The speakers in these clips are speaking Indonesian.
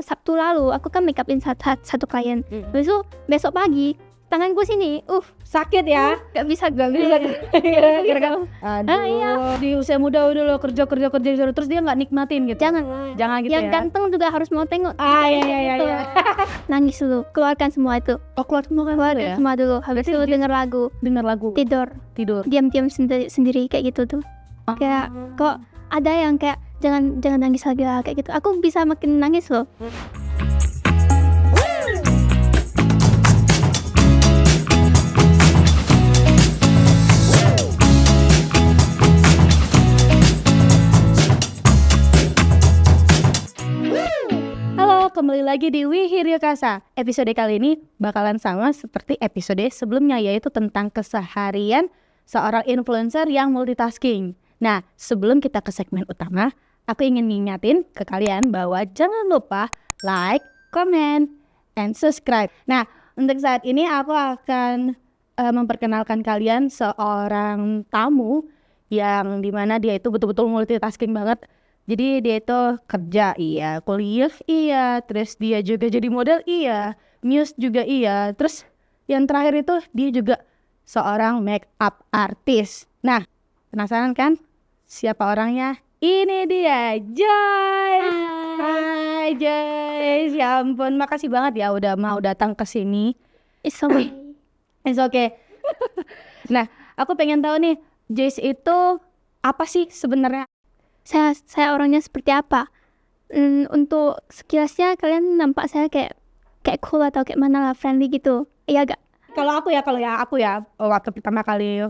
Sabtu lalu aku kan make upin satu klien. Habis itu besok pagi tanganku sini Sakit ya? gak bisa Gara-gara iya. di usia muda udah lo kerja terus dia nggak nikmatin gitu. Jangan gitu yang ya. ganteng juga harus mau tengok. Iya. Nangis dulu, keluarkan semua itu. Keluar semua kan Keluarkan ya? semua dulu. Habis itu denger lagu, tidur, diam-diam sendiri kayak gitu tuh. Kayak kok ada yang kayak jangan nangis lagi lah kayak gitu. Aku bisa makin nangis loh. Halo, kembali lagi di Wihiryo Kasa. Episode kali ini bakalan sama seperti episode sebelumnya, yaitu tentang keseharian seorang influencer yang multitasking. Nah, sebelum kita ke segmen utama, aku ingin ngingetin ke kalian bahwa jangan lupa like, comment, and subscribe. Nah, untuk saat ini aku akan memperkenalkan kalian seorang tamu yang dimana dia itu betul-betul multitasking banget. Jadi dia itu kerja iya, kuliah iya, terus dia juga jadi model iya, muse juga iya, terus yang terakhir itu dia juga seorang make up artist. Nah, penasaran kan siapa orangnya? Ini dia, Joyce. Hai Joyce, ya ampun, makasih banget ya udah mau datang ke sini. It's okay. It's okay. Nah, aku pengen tahu nih, Joyce itu apa sih sebenarnya? Saya orangnya seperti apa? Untuk sekilasnya kalian nampak saya kayak cool atau kayak mana lah, friendly gitu. Iya gak? Kalau aku ya waktu pertama kali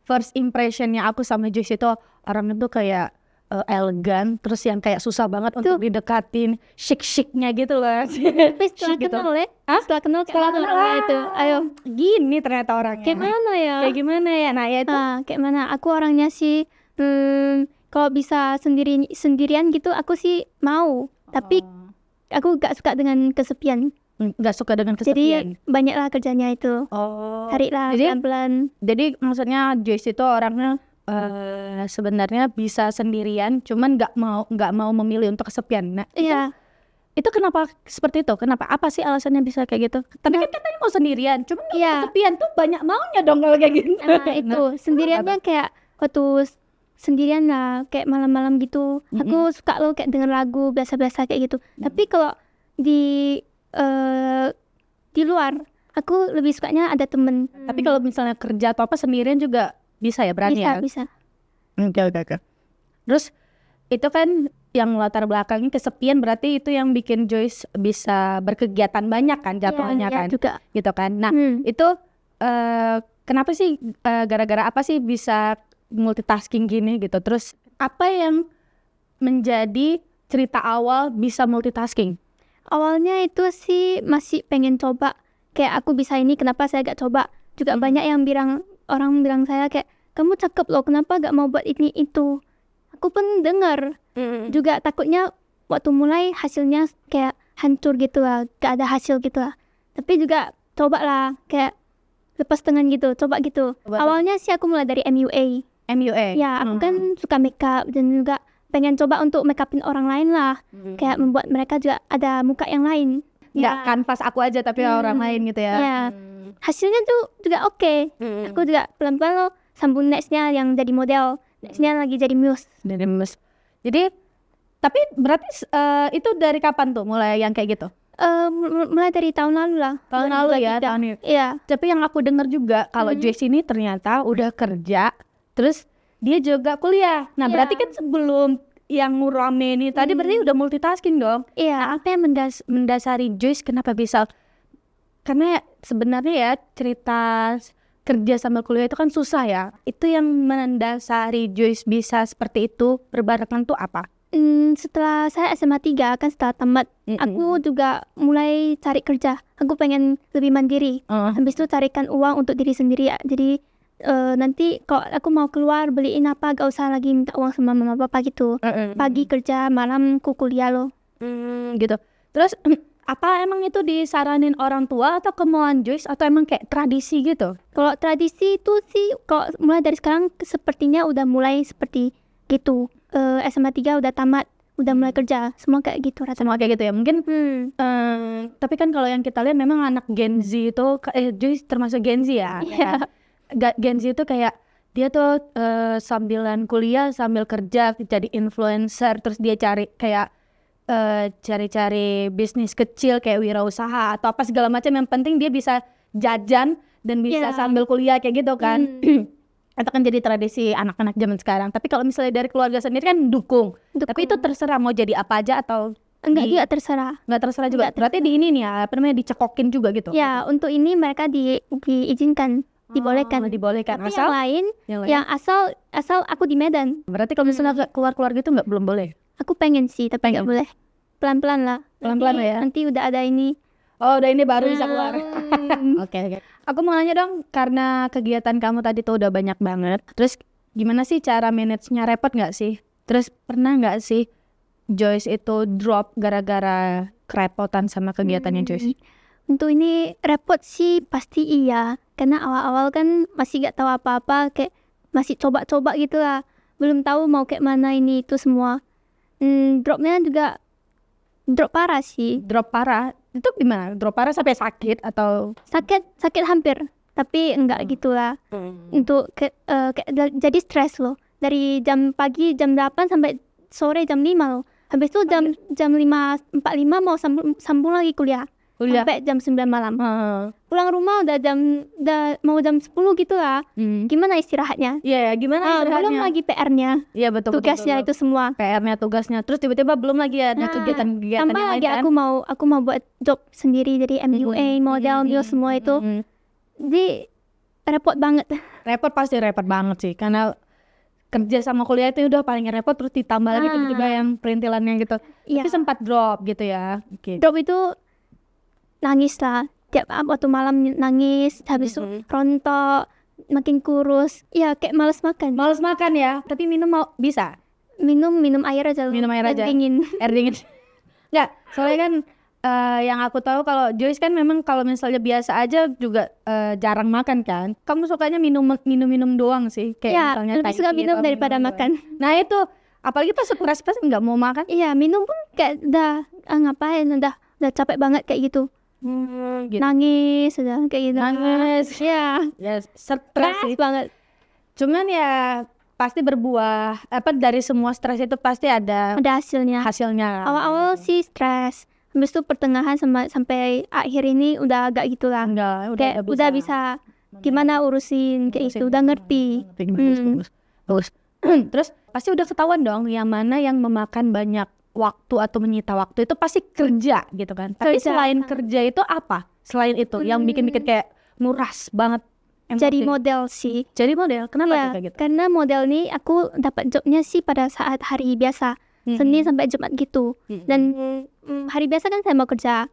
first impressionnya aku sama Joyce itu orangnya tuh kayak elegan, terus yang kayak susah banget untuk didekatin, chic-chicnya gitu loh. Tapi setelah kenal ya? Setelah kenal itu, ayo. Gini ternyata orangnya. Kayak mana ya? Kayak gimana ya? Nah ya itu. Kayak mana? Aku orangnya sih, kalau bisa sendirian gitu aku sih mau. Tapi aku gak suka dengan kesepian. Gak suka dengan kesepian. Jadi banyaklah kerjanya itu. Carilah pelan-pelan. Jadi maksudnya Joyce itu orangnya sebenarnya bisa sendirian, cuman nggak mau memilih untuk kesepian. Nah, iya. Itu kenapa seperti itu? Kenapa? Apa sih alasannya bisa kayak gitu? Tapi kan katanya mau sendirian, cuman kesepian tuh banyak maunya dong kalau kayak gitu. Itu sendiriannya kayak waktu sendirian lah, kayak malam-malam gitu. Aku suka loh kayak denger lagu biasa-biasa kayak gitu. Tapi kalau di luar, aku lebih sukanya ada temen. Tapi kalau misalnya kerja atau apa sendirian juga bisa ya, berani ya? Bisa. Oke. Terus itu kan yang latar belakangnya kesepian, berarti itu yang bikin Joyce bisa berkegiatan banyak kan jatuhnya kan? Juga. Gitu kan. Nah, itu kenapa sih gara-gara apa sih bisa multitasking gini gitu? Terus apa yang menjadi cerita awal bisa multitasking? Awalnya itu sih masih pengen coba, kayak aku bisa ini, kenapa saya gak coba? Juga banyak yang orang bilang saya kayak, kamu cakep loh, kenapa gak mau buat ini itu? Aku pun dengar. Juga takutnya waktu mulai hasilnya kayak hancur gitu lah, gak ada hasil gitu lah. Tapi juga coba lah, kayak lepas tangan gitu, coba gitu. Awalnya sih aku mulai dari MUA. Ya, aku kan suka makeup dan juga pengen coba untuk makeupin orang lain lah. Kayak membuat mereka juga ada muka yang lain. Nggak kanvas aku aja tapi orang lain gitu ya. Ya. Hasilnya tuh juga oke. Aku juga pelan-pelan loh sambung nextnya yang jadi model. Nextnya lagi jadi muse. Jadi, tapi berarti itu dari kapan tuh mulai yang kayak gitu? Mulai dari tahun lalu lah. Tahun lalu ya? Tahun ini. Iya. Tapi yang aku dengar juga kalau Joyce ini ternyata udah kerja, terus dia juga kuliah. Nah berarti kan sebelum yang rame ini tadi berarti udah multitasking dong. Iya. Apa yang mendasari Joyce kenapa bisa? Karena sebenarnya ya cerita kerja sama kuliah itu kan susah ya. Itu yang mendasari Joyce bisa seperti itu berbarengan tuh apa? Setelah saya SMA 3 kan setelah tamat, aku juga mulai cari kerja. Aku pengen lebih mandiri. Habis itu carikan uang untuk diri sendiri ya. Jadi nanti kalau aku mau keluar beliin apa gak usah lagi minta uang sama mama papa gitu. Pagi kerja, malam ku kuliah loh. Gitu. Terus apa emang itu disaranin orang tua atau kemauan Joyce atau emang kayak tradisi gitu? Kalau tradisi itu sih kalau mulai dari sekarang sepertinya udah mulai seperti gitu. SMA 3 udah tamat, udah mulai kerja. Semua kayak gitu rata. Semua kayak gitu ya. Mungkin tapi kan kalau yang kita lihat memang anak Gen Z itu jadi termasuk Gen Z ya. Iya. Gen Z itu kayak dia tuh sambilan kuliah sambil kerja jadi influencer, terus dia cari kayak cari-cari bisnis kecil kayak wirausaha atau apa segala macam, yang penting dia bisa jajan dan bisa sambil kuliah kayak gitu kan. Itu kan jadi tradisi anak-anak zaman sekarang. Tapi kalau misalnya dari keluarga sendiri kan dukung. Tapi itu terserah mau jadi apa aja atau enggak juga terserah. Enggak terserah juga. Berarti di ini nih ya, apa namanya, dicekokin juga gitu. Ya, untuk ini mereka diizinkan, dibolehkan. Dibolehkan. Tapi Asal yang asal aku di Medan. berarti kalau misalnya keluar gitu belum boleh. Aku pengen sih, tapi nggak boleh. Pelan-pelan lah. Pelan-pelan lah ya. Nanti udah ada ini. Oh, udah ini baru bisa keluar. Oke. Aku mau nanya dong, karena kegiatan kamu tadi tuh udah banyak banget. Terus gimana sih cara manage-nya, repot nggak sih? Terus pernah nggak sih Joyce itu drop gara-gara kerepotan sama kegiatannya Joyce? Untuk ini repot sih pasti iya. Karena awal-awal kan masih gak tahu apa-apa, kayak masih coba-coba gitu lah. Belum tahu mau kayak mana ini itu semua. Dropnya juga drop parah sih. Drop parah? Itu gimana? Drop parah sampai sakit atau? Sakit hampir, tapi enggak gitulah. Untuk jadi stres loh. Dari jam pagi jam 8 sampai sore jam 5 loh. Habis itu jam 5.45 mau sambung lagi kuliah. Sampai jam 9 malam. Pulang rumah udah mau jam 10 gitu lah. Gimana istirahatnya? Iya, gimana istirahatnya? Belum lagi PR-nya. Iya, betul. Tugasnya itu semua. PR-nya, tugasnya. Terus tiba-tiba belum lagi ada kegiatan-kegiatan tambah yang lagi lain kan? aku mau buat job sendiri, jadi MUA, model, semua itu. Jadi repot banget. Pasti repot banget sih, karena kerja sama kuliah itu udah paling repot, terus ditambah lagi tiba-tiba yang perintilannya gitu. Iya. Tapi sempat drop gitu ya. Drop itu nangis lah. Tiap waktu malam nangis, habis itu rontok, makin kurus. Ya kayak malas makan. Males makan ya, tapi minum mau bisa. Minum air aja. Minum air aja. Dingin. Air dingin. Enggak, soalnya kan yang aku tahu kalau Joyce kan memang kalau misalnya biasa aja juga jarang makan kan. Kamu sukanya minum doang sih, kayak Ya, misalnya lebih suka minum daripada makan. Nah itu, apalagi pas stres nggak mau makan. Iya, minum pun kayak udah ngapain, udah capek banget kayak gitu. Gitu. Nangis udah kayak gitu. Nangis. Ya, Stres sih. banget. Cuman ya pasti berbuah, dari semua stres itu pasti ada hasilnya. Awal-awal sih stres, habis itu pertengahan sampai akhir ini udah agak gitulah. Kayak udah bisa gimana urusin kayak itu, udah ngerti. Bagus. Terus pasti udah ketahuan dong yang mana yang memakan banyak waktu atau menyita waktu, itu pasti kerja gitu kan. Tapi selain kerja itu apa? Selain itu yang bikin kayak nguras banget emosi. Jadi model sih. Jadi model, kenapa Ya, kayak gitu? karena model nih aku dapat jobnya sih pada saat hari biasa, Senin sampai Jumat gitu. Dan hari biasa kan saya mau kerja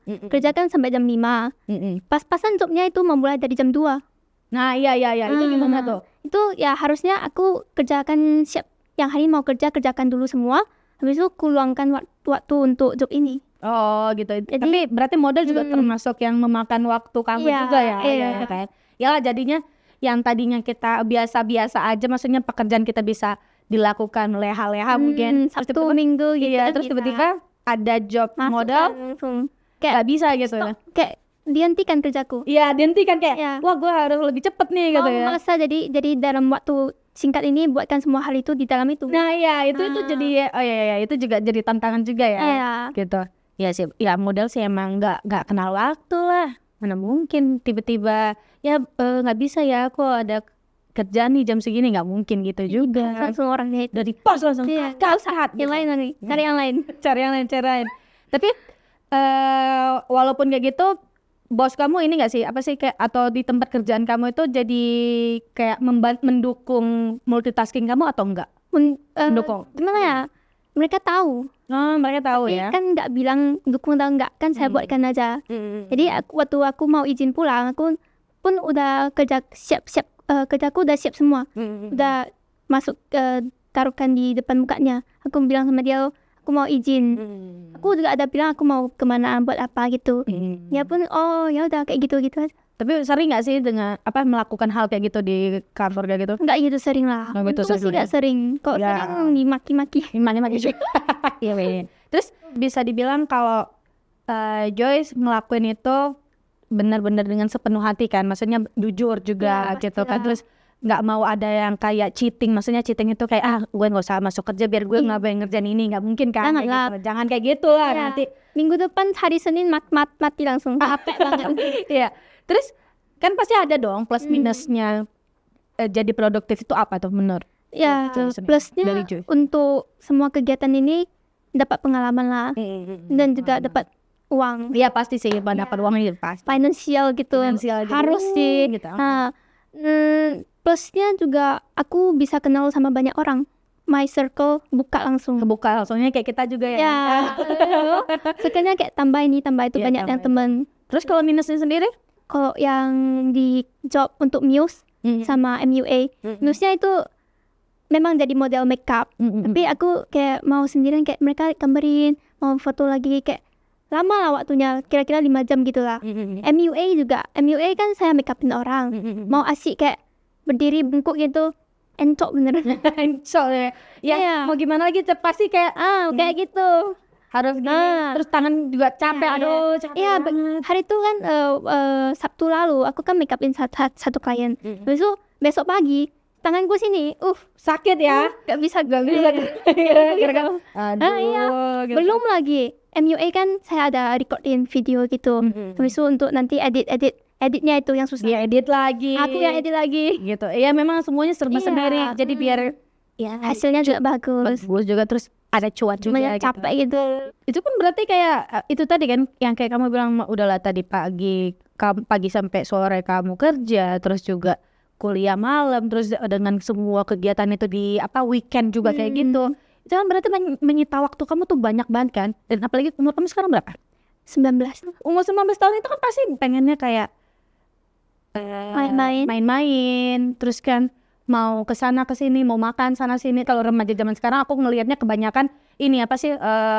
kan sampai jam 5. Pas-pasan jobnya itu memulai dari jam 2. Nah iya, itu gimana tuh? Itu ya harusnya aku kerjakan siap, yang hari mau kerjakan dulu semua, habis itu aku luangkan waktu untuk job ini. Oh gitu. Tapi berarti model juga termasuk yang memakan waktu kamu juga ya? Iya. Kan? Ya jadinya yang tadinya kita biasa-biasa aja, maksudnya pekerjaan kita bisa dilakukan leha-leha mungkin Sabtu Minggu gitu. Iya, terus tiba-tiba ada job model kayak gak bisa gitu ya. Kayak dihentikan kerjaku. Iya, dihentikan kayak wah gue harus lebih cepet nih gitu ya. Masa jadi dalam waktu singkat ini buatkan semua hal itu di dalam itu. Nah iya, itu jadi itu juga jadi tantangan juga ya. Iya. Gitu. Ya sih, ya model sih emang nggak kenal waktu lah. Mana mungkin tiba-tiba ya nggak bisa ya, aku ada kerja nih jam segini, nggak mungkin gitu juga. Langsung orangnya itu Dari pos langsung saat yang lain lagi, cari yang lain. cari yang lain. Tapi walaupun kayak gitu, bos kamu ini nggak sih, apa sih kayak, atau di tempat kerjaan kamu itu jadi kayak mendukung multitasking kamu atau enggak? Mendukung. Gimana ya? Mereka tahu. Mereka tahu ya. Kan nggak bilang dukung atau enggak, kan saya buatkan aja. Jadi waktu aku mau izin pulang, aku pun udah kerja siap-siap, kerjaku udah siap semua. Udah masuk taruhkan di depan mukanya. Aku bilang sama dia, aku mau izin. Aku juga ada bilang aku mau kemana, buat apa gitu. Dia pun ya udah kayak gitu aja. Tapi sering nggak sih dengan melakukan hal kayak gitu di kantor kayak gitu? Nggak gitu sering lah. Nggak gitu Untung sih sering nggak sering. Kok Ya. sering dimaki-maki. Gimana juga. Iya, bener. Terus bisa dibilang kalau Joyce ngelakuin itu benar-benar dengan sepenuh hati kan, maksudnya jujur juga Ya, gitu kan. pastilah. Terus nggak mau ada yang kayak cheating, maksudnya cheating itu kayak gue nggak usah masuk kerja biar gue ngapain ngerjain ini, nggak mungkin kan? Jangan Kayak lah. gitu. Jangan kayak gitu lah Ya. nanti. Minggu depan hari Senin mati langsung. Capek banget. Iya. Terus kan pasti ada dong plus minusnya jadi produktif itu apa tuh menurut? Ya, Joyce nih, plusnya dari Joyce. untuk semua kegiatan ini dapat pengalaman lah. Dan juga dapat uang. Iya pasti sih dapat uangnya pasti. Financial gitu. Finansial jadi, Harus sih. gitu. Nah, plusnya juga aku bisa kenal sama banyak orang. My circle buka langsung. Kebuka langsungnya kayak kita juga ya. Ya, sebenarnya kayak tambah ini tambah itu Iya, banyak tambah yang itu. temen. Terus kalau minusnya sendiri? Kalau yang di job untuk Muse sama MUA, Muse-nya itu memang jadi model makeup. Tapi aku kayak mau sendirian, kayak mereka gambarin, mau foto lagi kayak lama lah waktunya, kira-kira 5 jam gitu lah. MUA juga, MUA kan saya make upin orang, mau asik kayak berdiri bengkok gitu, encok bener. Soalnya ya Iya. mau gimana lagi pasti kayak Kayak gitu. harus gini, Nah. terus tangan juga capek, Iya, aduh capek Iya, banget. hari itu kan Sabtu lalu aku kan make upin satu klien. Habis itu besok pagi tanganku sini, Sakit ya. gak bisa Gara-gara iya. gitu. Belum lagi MUA kan saya ada recordin video gitu. Habis itu untuk nanti editnya itu yang susah. Dia edit lagi. Aku yang edit lagi. gitu. Iya memang semuanya serba Iya. sendiri. Jadi biar ya Hasilnya juga bagus. bagus juga, terus ada cuan juga Banyak gitu. capek gitu. Itu kan berarti kayak itu tadi kan yang kayak kamu bilang udahlah tadi pagi sampai sore kamu kerja, terus juga kuliah malam, terus dengan semua kegiatan itu di weekend juga kayak gitu. Itu kan berarti menyita waktu kamu tuh banyak banget kan. Dan apalagi umur kamu sekarang berapa? 19 Umur 19 tahun itu kan pasti pengennya kayak Main-main. main-main, terus kan mau ke sana ke sini, mau makan sana sini. Kalau remaja zaman sekarang aku ngelihatnya kebanyakan ini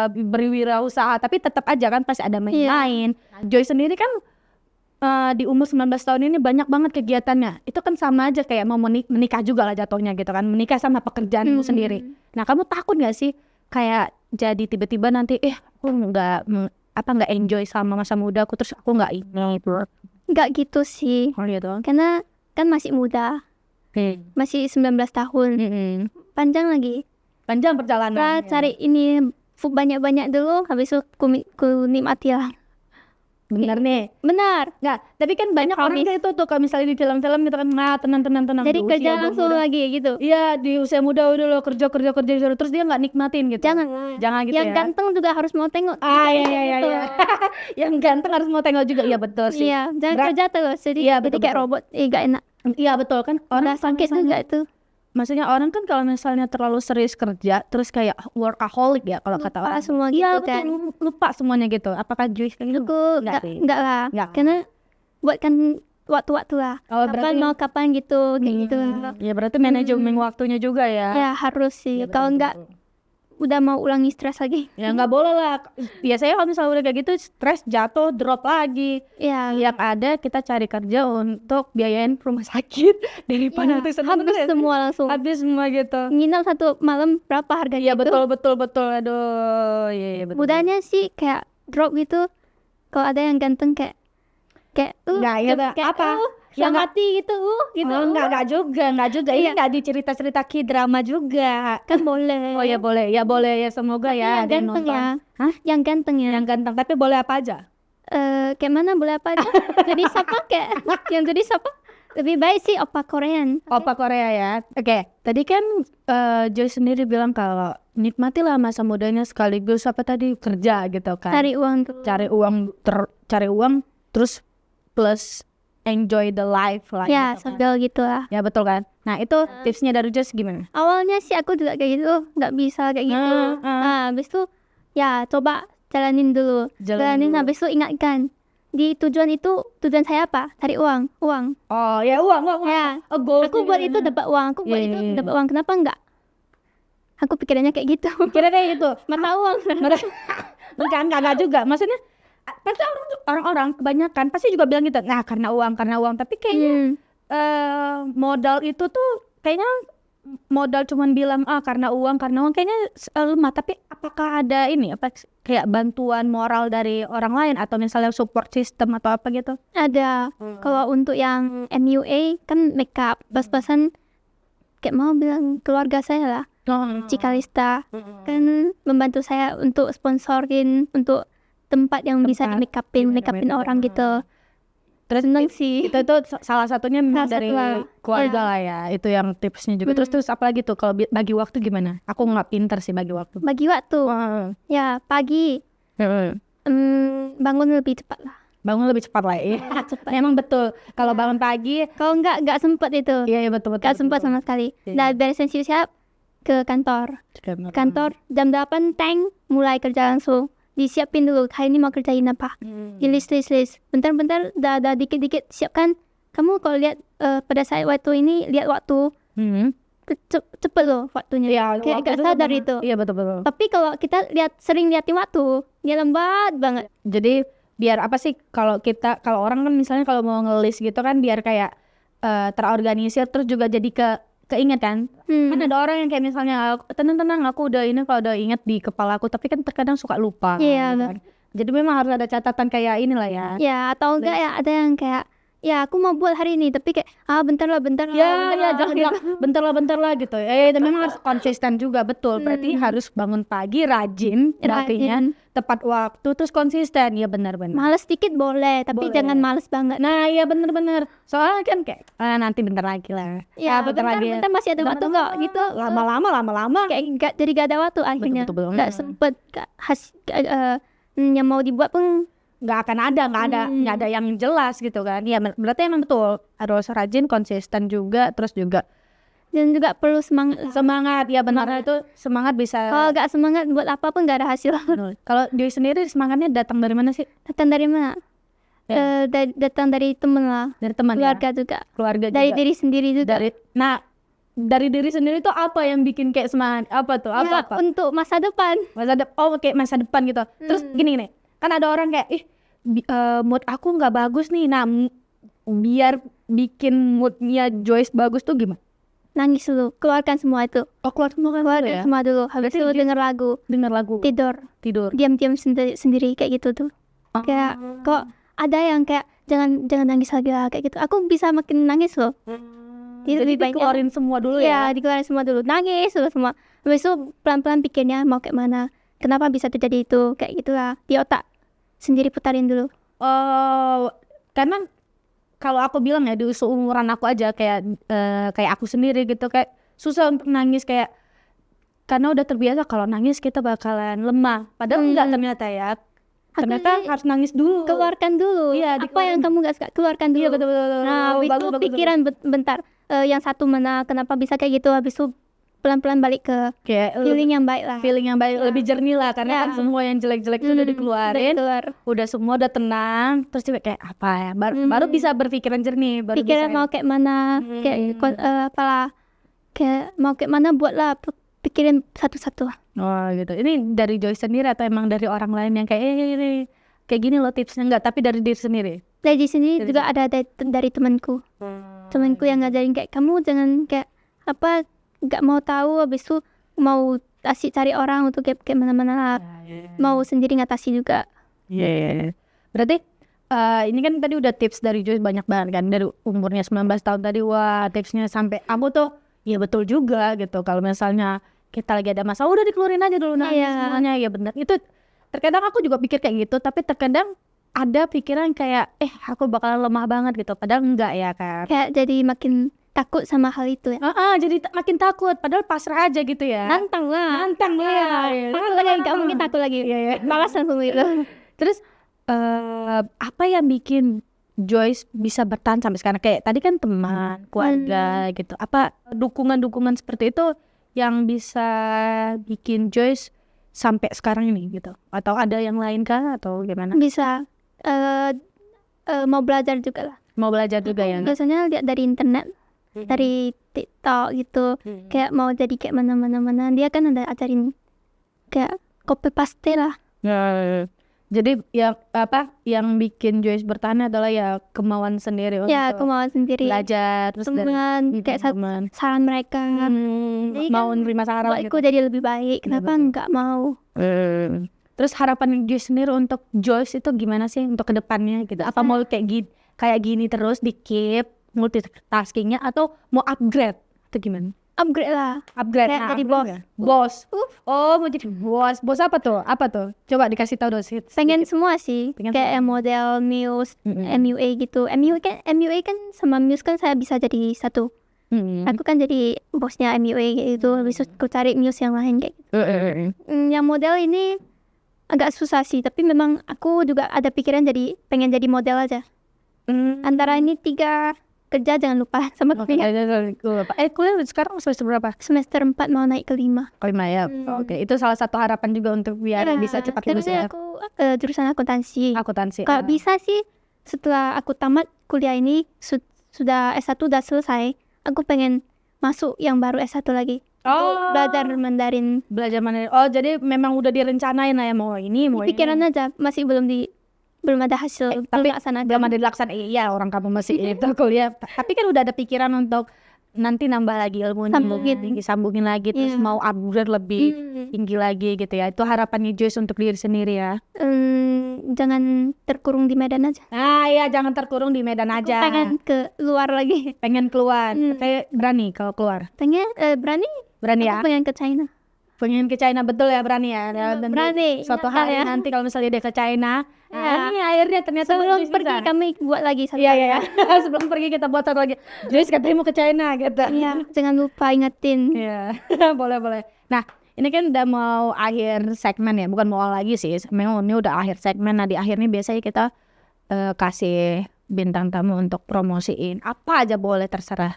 berwirausaha, tapi tetap aja kan pasti ada main-main. Nah, Joy sendiri kan di umur 19 tahun ini banyak banget kegiatannya. Itu kan sama aja kayak mau menikah juga lah jatuhnya gitu kan. Menikah sama pekerjaanmu sendiri. Nah, kamu takut gak sih kayak jadi tiba-tiba nanti aku nggak enjoy sama masa muda aku, terus aku nggak ini gitu. Nggak gitu sih. Oh gitu. Karena kan masih muda. Masih 19 tahun. Panjang lagi. Panjang perjalanan. Nah, cari ini banyak-banyak dulu, habis itu ku nikmati lah. Bener nih. Benar. Nggak, tapi kan banyak orang promise. kayak itu tuh kalau misalnya di film-film gitu kan, tenang. Jadi Di kerja usia langsung muda. lagi gitu. Iya, di usia muda udah lo kerja terus dia nggak nikmatin gitu. Jangan gitu yang ya. ganteng juga harus mau tengok. Iya. Gitu. Yang ganteng harus mau tengok juga. Iya betul sih. Iya, jangan kerja terus. Jadi, Iya, jadi betul, kayak betul. robot. Gak enak. Iya betul kan. Udah Orang sakit juga itu. maksudnya orang kan kalau misalnya terlalu serius kerja terus kayak workaholic ya kalau kata Lupa orang. semua Iya gitu kan. betul, lupa semuanya gitu. Apakah Joyce kayak gitu? Aku enggak lah. Nggak. Karena buatkan waktu-waktu lah. Oh, Kapan gitu kayak gitu. Ya berarti manajemen waktunya juga ya. Ya harus sih. Kalau enggak udah mau ulangi stres lagi. Ya nggak boleh lah. Biasanya kalau misalnya udah kayak gitu stres jatuh drop lagi. Ya, Yang ada kita cari kerja untuk biayain rumah sakit daripada nanti habis semua langsung. habis semua gitu. Nginap satu malam berapa Iya harganya itu? betul. Aduh, iya betul. Mudahnya sih kayak drop gitu. Kalau ada yang ganteng kayak Nggak, iya, kayak, apa? yang nggak- mati gitu gitu. Oh, enggak juga. Ini Iya. enggak di cerita-cerita K-drama juga. Kan boleh. Oh ya boleh ya semoga ya yang ada yang ganteng nonton. ya. Hah? Yang ganteng ya. Yang ganteng tapi boleh apa aja? Kayak mana boleh apa aja? Jadi siapa kayak yang jadi siapa? Lebih baik sih opa Korean. Opa Korea ya. Oke, tadi kan Joy sendiri bilang kalau nikmatilah masa mudanya sekaligus kerja gitu kan. Cari uang tuh. Cari uang terus plus enjoy the life lah. Ya, gitu kan. sambil gitu lah. Ya betul kan. Nah itu tipsnya dari Joy gimana? Awalnya sih aku juga kayak gitu, nggak bisa kayak gitu. Habis itu ya coba jalanin dulu. Jalanin dulu. Habis itu ingatkan di tujuan saya apa? Cari uang. Oh ya uang. Ya. Oh, goals Aku buat itu dapat uang. Aku buat Iya, itu iya. dapat uang. Kenapa enggak? Aku pikirannya kayak gitu. Kira kayak gitu. Mata uang. Enggak juga. Maksudnya pasti orang-orang kebanyakan pasti juga bilang gitu, nah karena uang, tapi kayaknya modal itu tuh kayaknya modal cuman bilang karena uang kayaknya lemah, tapi apakah ada ini apa kayak bantuan moral dari orang lain atau misalnya support system atau apa gitu? Ada. Kalau untuk yang MUA kan makeup, pas-pasan kayak mau bilang keluarga saya lah, Cikalista kan membantu saya untuk sponsorin untuk tempat yang bisa Tempat. makeupin orang gitu. Terus Seneng sih. itu tuh salah satunya memang Salah dari satu lah. keluarga lah ya, itu yang tipsnya juga. Terus apa lagi tuh kalau bagi waktu gimana? Aku nggak pinter sih bagi waktu. Bagi waktu, ya pagi bangun lebih cepat lah. Bangun lebih cepat lah ya. Cepat. Memang betul. Kalau bangun pagi, Kalau nggak sempet itu, iya betul. nggak sempet sama sekali. Nah, beresin siap-siap ke kantor. Kantor jam 8 tank mulai kerja langsung. Disiapin dulu, hari ini mau kerjain apa. Di list. Bentar-bentar, dah dikit-dikit siapkan. Kamu kalau lihat pada saat waktu ini, lihat waktu. Cepet loh waktunya. Iya, Kayak gak sadar itu. Iya betul. Tapi kalau kita sering liatin waktu, dia lambat banget. Jadi biar apa sih kalau orang kan misalnya kalau mau ngelis gitu kan biar kayak terorganisir, terus juga jadi keinget kan. Kan ada orang yang kayak misalnya tenang aku udah ini, kalau udah inget di kepala aku, tapi kan terkadang suka lupa. Iya, gitu kan. Jadi memang harus ada catatan kayak inilah ya. Ya, atau enggak ya ada yang kayak, ya aku mau buat hari ini, tapi kayak bentar lah. Bentar lah gitu. Itu memang harus konsisten juga, betul. Berarti harus bangun pagi rajin, artinya tepat waktu, terus konsisten. Ya benar. Males dikit boleh, tapi jangan males banget. Nah, iya benar. Soalnya kan kayak nanti bentar lagi lah. Ya, bentar masih ada waktu kok gitu. Lama-lama Kayak jadi gak ada waktu akhirnya. Betul. Gak sempet yang mau dibuat pun. nggak ada yang jelas gitu kan. Ya berarti emang betul harus rajin, konsisten juga, terus juga Dan juga perlu semangat. Ya benar, itu semangat bisa. Kalau gak semangat buat apapun gak ada hasil. Kalau diri sendiri semangatnya datang dari mana sih? Datang dari mana? Datang dari temen lah. Dari teman, keluarga ya? juga. Keluarga Dari juga. diri sendiri juga. Dari diri sendiri tuh apa yang bikin kayak semangat? Apa tuh? Ya, Apa? untuk masa depan. Kayak masa depan gitu. Terus gini nih, kan ada orang kayak mood aku nggak bagus nih. Nah, biar bikin moodnya Joyce bagus tuh gimana? Nangis dulu, keluarkan semua itu. Keluarkan Semua dulu. Habis itu denger lagu. Tidur. Diam-diam sendiri kayak gitu tuh. Kayak kok ada yang kayak jangan nangis lagi lah kayak gitu. Aku bisa makin nangis loh. Jadi dikeluarin semua dulu ya? Iya, dikeluarin semua dulu. Nangis dulu semua. Habis itu pelan-pelan pikirnya mau kayak mana. Kenapa bisa terjadi itu? Kayak gitulah. Di otak sendiri putarin dulu. Karena kalau aku bilang ya, di seumuran aku aja kayak aku sendiri gitu, kayak susah untuk nangis, kayak karena udah terbiasa kalau nangis kita bakalan lemah. Padahal enggak ternyata ya. Ternyata harus nangis dulu. Keluarkan dulu. Iya, apa yang kamu gak suka, keluarkan dulu. Iya, betul. Nah, habis itu pikiran bentar. Yang satu mana, kenapa bisa kayak gitu. Habis itu pelan-pelan balik ke kayak feeling yang baik lah. Feeling yang baik, lebih jernih lah. Karena kan semua yang jelek-jelek itu udah dikeluarin. Udah semua udah tenang. Terus juga kayak apa ya, baru bisa berpikiran jernih. Pikiran mau kayak mana, kayak apalah, kayak mau kayak mana buatlah, pikirin satu-satu lah. Oh gitu. Ini dari Joyce sendiri atau emang dari orang lain yang kayak ini kayak gini loh tipsnya? Enggak, tapi dari diri sendiri. Dari sini juga ada dari temanku. Temanku yang ngajarin kayak kamu jangan kayak apa, nggak mau tahu, habis itu mau asik cari orang untuk kayak mana-mana lah. Mau sendiri ngatasi juga. Iya. Berarti ini kan tadi udah tips dari Joyce banyak banget kan, dari umurnya 19 tahun tadi. Wah, tipsnya sampai aku tuh ya betul juga gitu. Kalau misalnya kita lagi ada masalah, udah dikeluarin aja dulu semuanya. Ya benar. Itu terkadang aku juga pikir kayak gitu, tapi terkadang ada pikiran kayak aku bakalan lemah banget gitu. Padahal enggak ya kan. Kayak jadi makin takut sama hal itu ya. Jadi makin takut. Padahal pasrah aja gitu ya. Nantang lah. Gak mungkin takut lagi. Malas langsung gitu. Terus apa yang bikin Joyce bisa bertahan sampai sekarang? Kayak tadi kan teman, keluarga gitu. Apa dukungan seperti itu yang bisa bikin Joyce sampai sekarang ini gitu? Atau ada yang lain kah atau gimana? Bisa. Mau belajar juga lah. Mau belajar juga ya? Biasanya lihat dari internet, dari TikTok gitu. Kayak mau jadi kayak mana. Dia kan ada ajarin kayak copy paste lah. Jadi yang bikin Joyce bertahan adalah ya kemauan sendiri Ya, untuk kemauan sendiri. belajar terus dari Teman, kayak teman. saran mereka. Jadi Mau kan nerima saran buatku gitu. jadi lebih baik. Kenapa nggak mau? Terus harapan Joyce sendiri untuk Joyce itu gimana sih untuk kedepannya gitu? Apa mau kayak gini terus di keep multitaskingnya atau mau upgrade atau gimana? Upgrade lah. Upgrade, Kayak jadi upgrade bos. ya? Bos. Oh, mau jadi bos. Bos apa tuh? Apa tuh? Coba dikasih tahu dong sih. Pengen semua sih. Pengen Kayak yang model Muse, MUA gitu. MUA kan sama Muse kan saya bisa jadi satu. Aku kan jadi bosnya MUA gitu. Habis itu aku cari Muse yang lain kayak gitu. Yang model ini agak susah sih. Tapi memang aku juga ada pikiran pengen jadi model aja. Antara ini 3 kerja jangan lupa sama kuliah. Kuliah sekarang semester berapa? Semester 4 mau naik ke 5. Kelima ya. Oke, itu salah satu harapan juga untuk biar bisa cepat lulus ya. Aku jurusan akuntansi. Akuntansi. Kalau bisa sih setelah aku tamat kuliah ini sudah S1 udah selesai, aku pengen masuk yang baru S1 lagi. Belajar Mandarin. Belajar Mandarin. Oh, jadi memang udah direncanain lah ya mau ini, mau Pikiran ini. aja masih belum ada hasil. Tapi laksanakan. belum ada dilaksanakan. Iya, orang kamu masih itu kuliah. Tapi kan udah ada pikiran untuk nanti nambah lagi ilmunya, sambungin lagi terus mau upgrade lebih tinggi lagi gitu ya. Itu harapannya Joyce untuk diri sendiri ya. Jangan terkurung di Medan aja. Nah, ya jangan terkurung di Medan aja. Pengen ke luar lagi. Pengen keluar. Kayak berani kalau keluar. Pengen berani ya. Aku pengen ke China. Pengen ke China, betul ya, berani ya. Dan Berani. Suatu hari nanti kalau misalnya dia ke China, ini akhirnya ternyata sebelum pergi kami buat lagi satu. Iya. Sebelum pergi kita buat satu lagi. Joyce katanya mau ke China gitu. Iya, jangan lupa ingetin. Iya. boleh. Nah, ini kan udah mau akhir segmen ya, bukan mau lagi sih. Memang ini udah akhir segmen. Nah, di akhir ini biasanya kita kasih bintang tamu untuk promosiin. Apa aja boleh, terserah.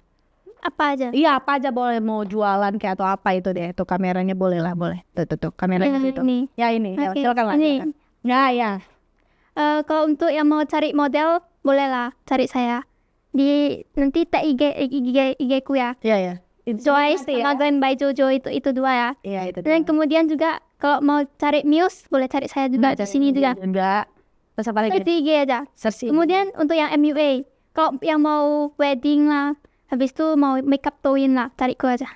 Apa aja? Iya, apa aja boleh, mau jualan kayak atau apa itu deh. Tuh kameranya boleh lah, boleh. Tuh kameranya gitu. Ini. Ya ini, Okay. silakan lah. Ini. Ya. Kalau untuk yang mau cari model, boleh lah cari saya. Nanti tag IG ku ya. Iya. Joyce sama Glenn by Jojo itu 2 ya. Iya, itu. Dan kemudian juga kalau mau cari Muse, boleh cari saya juga di sini juga. Enggak. Terus apa lagi? Itu IG aja. Search. Kemudian untuk yang MUA, kalau yang mau wedding lah, habis itu mau makeup twin lah, cari ku aja.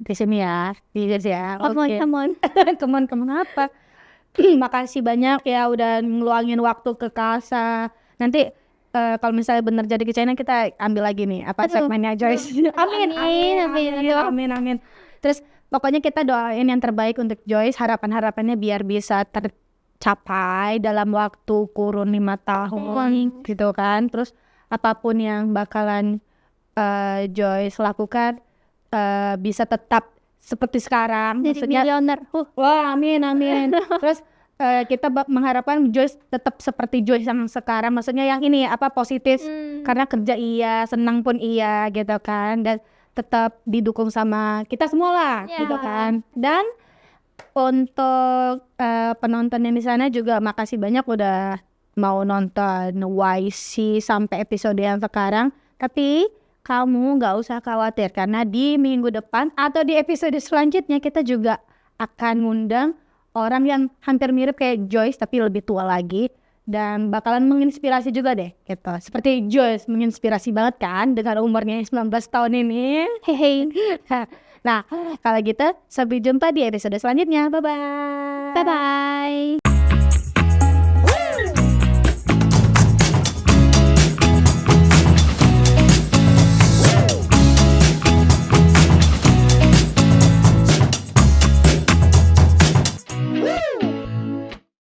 Di sini ya, di ya. Come on. Kemon apa? Makasih banyak ya udah ngeluangin waktu ke Kasa. Nanti kalau misalnya bener jadi ke China kita ambil lagi nih segmennya Joyce. Amin. Terus pokoknya kita doain yang terbaik untuk Joyce. Harapannya biar bisa tercapai dalam waktu kurun 5 tahun gitu kan. Terus apapun yang bakalan Joyce lakukan bisa tetap seperti sekarang. Jadi milioner. Wah, amin. Terus kita mengharapkan Joyce tetap seperti Joyce yang sekarang. Maksudnya yang ini positif. Karena kerja iya, senang pun iya gitu kan. Dan tetap didukung sama kita semua lah gitu kan. Dan untuk penonton yang di sana juga makasih banyak udah mau nonton YC sampai episode yang sekarang. Tapi kamu gak usah khawatir karena di minggu depan atau di episode selanjutnya kita juga akan ngundang orang yang hampir mirip kayak Joyce tapi lebih tua lagi dan bakalan menginspirasi juga deh gitu. Seperti Joyce menginspirasi banget kan dengan umurnya 19 tahun ini. Hehe. Nah, kalau gitu sampai jumpa di episode selanjutnya. Bye-bye. Bye-bye.